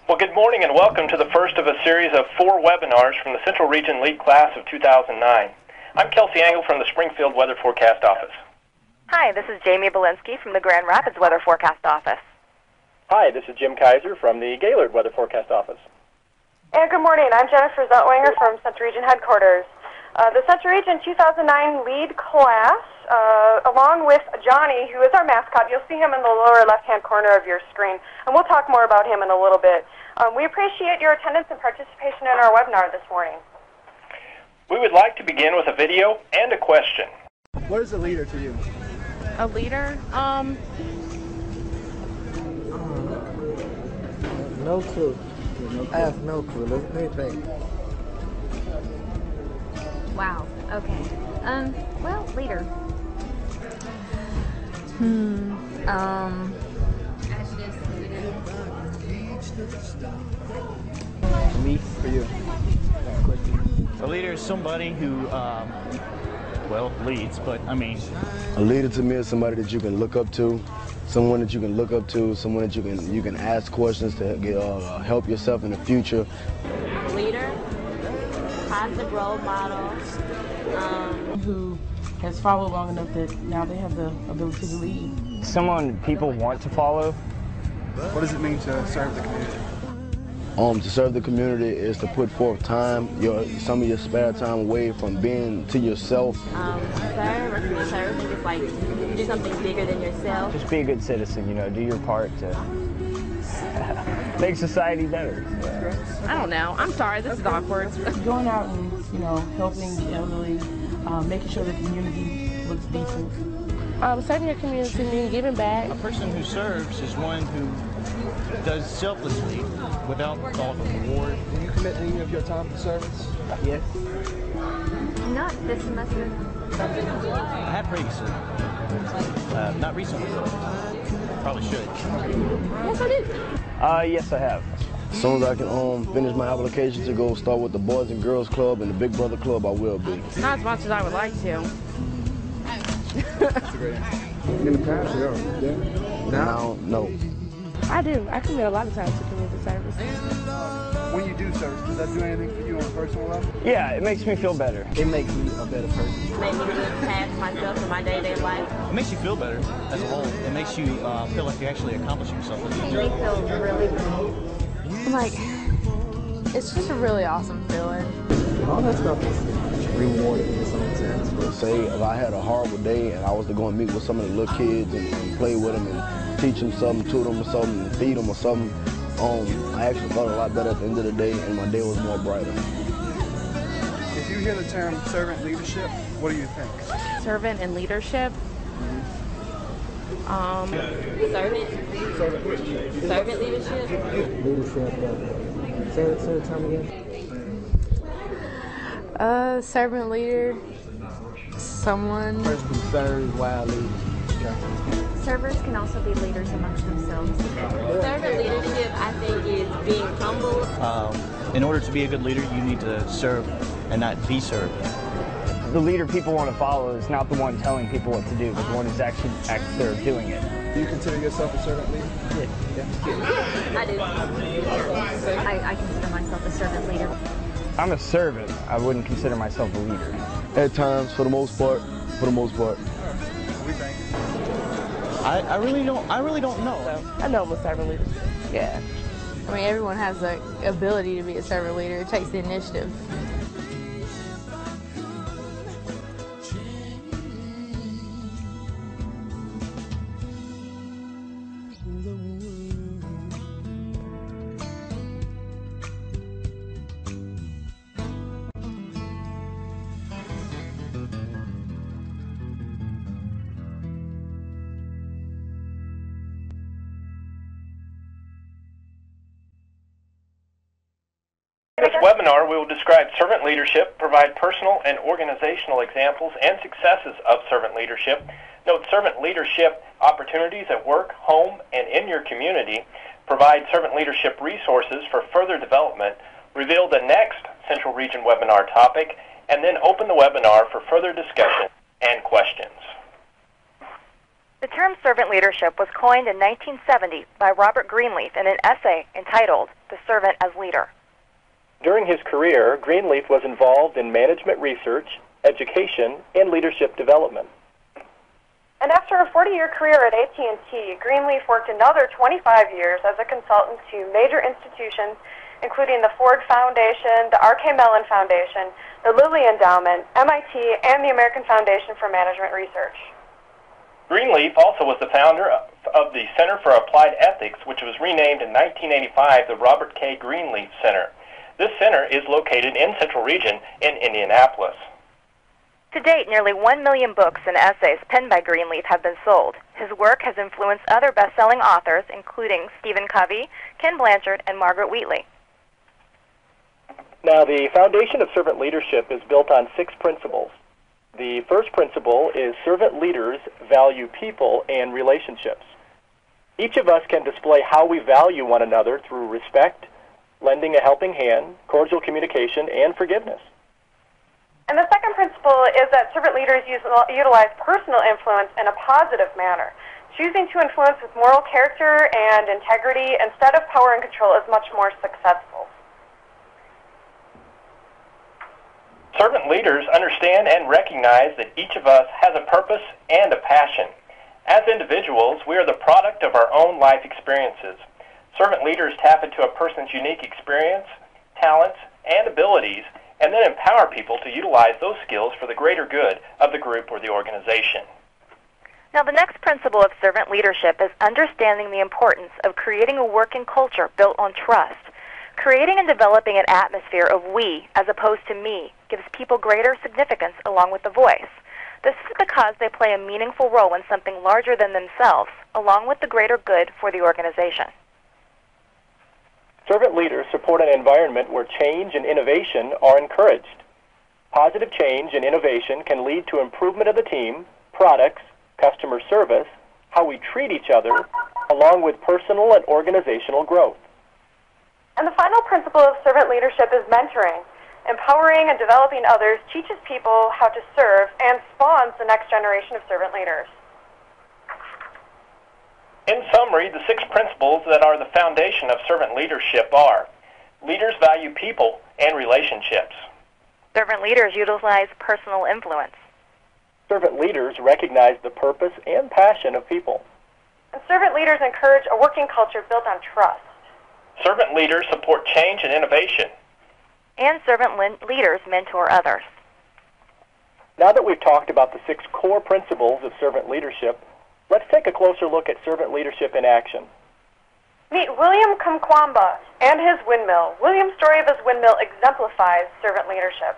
Well, good morning and welcome to the first of a series of 4 webinars from the Central Region LEAD Class of 2009. I'm Kelsey Angle from the Springfield Weather Forecast Office. Hi, this is Jamie Belinsky from the Grand Rapids Weather Forecast Office. Hi, this is Jim Kaiser from the Gaylord Weather Forecast Office. And good morning, I'm Jennifer Zeltwanger from Central Region Headquarters. The Central Region 2009 LEAD Class, along with Johnnie, who is our mascot. You'll see him in the lower left-hand corner of your screen, and we'll talk more about him in a little bit. We appreciate your attendance and participation in our webinar this morning. We would like to begin with a video and a question. What is a leader to you? A leader? No clue. I have no clue. Let me think. Wow. Okay. Well, leader. Me for you. A leader is somebody who, well, leads, but I mean... A leader to me is somebody that you can look up to, someone that you can look up to, someone that you can ask questions to help yourself in the future. Leader, positive role model. Who has followed long enough that now they have the ability to lead. Someone people want to follow. What does it mean to serve the community? To serve the community is to put forth time, some of your spare time away from being to yourself. Serve is like do something bigger than yourself. Just be a good citizen, do your part to make society better. I don't know. I'm sorry, this is awkward. Going out and, helping the elderly, making sure the community looks decent. Serving your community means giving back. A person who serves is one who does selflessly without thought of reward. Do you commit any of your time to service? Yes. Not this semester. I have previously. Not recently, though. Probably should. Yes, I do. Yes, I have. As soon as I can finish my application to go start with the Boys and Girls Club and the Big Brother Club, I will be. Not as much as I would like to. That's a great answer. In the past, yeah. Now, no. I do. I commit a lot of time to community service. When you do service, does that do anything for you on a personal level? Yeah, it makes me feel better. It makes me a better person. It makes me look past myself in my day-to-day life. It makes you feel better as a whole. It makes you feel like you're actually accomplishing something. It makes me feel really good. I'm like, it's just a really awesome feeling. All that stuff is rewarding in some sense. But say if I had a horrible day and I was to go and meet with some of the little kids and play with them and teach them something, tutor them or something, and feed them or something, I actually felt a lot better at the end of the day and my day was more brighter. If you hear the term servant leadership, what do you think? Servant and leadership. Servant leadership. Leadership. Say the term again. Servant leader. Someone. Person who serves while leading. Servers can also be leaders amongst themselves. Servant leadership, I think, is being humble. In order to be a good leader, you need to serve and not be served. The leader people want to follow is not the one telling people what to do, but the one who's actually they're doing it. Do you consider yourself a servant leader? I do. I consider myself a servant leader. I'm a servant. I wouldn't consider myself a leader. At times, for the most part. I really don't know. I know I'm a servant leader. Yeah. I mean, everyone has the ability to be a servant leader. It takes the initiative. In this webinar, we will describe servant leadership, provide personal and organizational examples and successes of servant leadership, note servant leadership opportunities at work, home, and in your community, provide servant leadership resources for further development, reveal the next Central Region webinar topic, and then open the webinar for further discussion and questions. The term servant leadership was coined in 1970 by Robert Greenleaf in an essay entitled The Servant as Leader. During his career, Greenleaf was involved in management research, education, and leadership development. And after a 40-year career at AT&T, Greenleaf worked another 25 years as a consultant to major institutions, including the Ford Foundation, the R.K. Mellon Foundation, the Lilly Endowment, MIT, and the American Foundation for Management Research. Greenleaf also was the founder of the Center for Applied Ethics, which was renamed in 1985 the Robert K. Greenleaf Center. This center is located in Central Region in Indianapolis. To date, nearly 1 million books and essays penned by Greenleaf have been sold. His work has influenced other best-selling authors, including Stephen Covey, Ken Blanchard, and Margaret Wheatley. Now, the foundation of servant leadership is built on 6 principles. The first principle is servant leaders value people and relationships. Each of us can display how we value one another through respect, lending a helping hand, cordial communication, and forgiveness. And the second principle is that servant leaders utilize personal influence in a positive manner. Choosing to influence with moral character and integrity instead of power and control is much more successful. Servant leaders understand and recognize that each of us has a purpose and a passion. As individuals, we are the product of our own life experiences. Servant leaders tap into a person's unique experience, talents, and abilities, and then empower people to utilize those skills for the greater good of the group or the organization. Now, the next principle of servant leadership is understanding the importance of creating a working culture built on trust. Creating and developing an atmosphere of we as opposed to me gives people greater significance along with the voice. This is because they play a meaningful role in something larger than themselves, along with the greater good for the organization. Servant leaders support an environment where change and innovation are encouraged. Positive change and innovation can lead to improvement of the team, products, customer service, how we treat each other, along with personal and organizational growth. And the final principle of servant leadership is mentoring. Empowering and developing others teaches people how to serve and spawns the next generation of servant leaders. In summary, the 6 principles that are the foundation of servant leadership are: leaders value people and relationships. Servant leaders utilize personal influence. Servant leaders recognize the purpose and passion of people. And servant leaders encourage a working culture built on trust. Servant leaders support change and innovation. And servant leaders mentor others. Now that we've talked about the 6 core principles of servant leadership, let's take a closer look at servant leadership in action. Meet William Kamkwamba and his windmill. William's story of his windmill exemplifies servant leadership.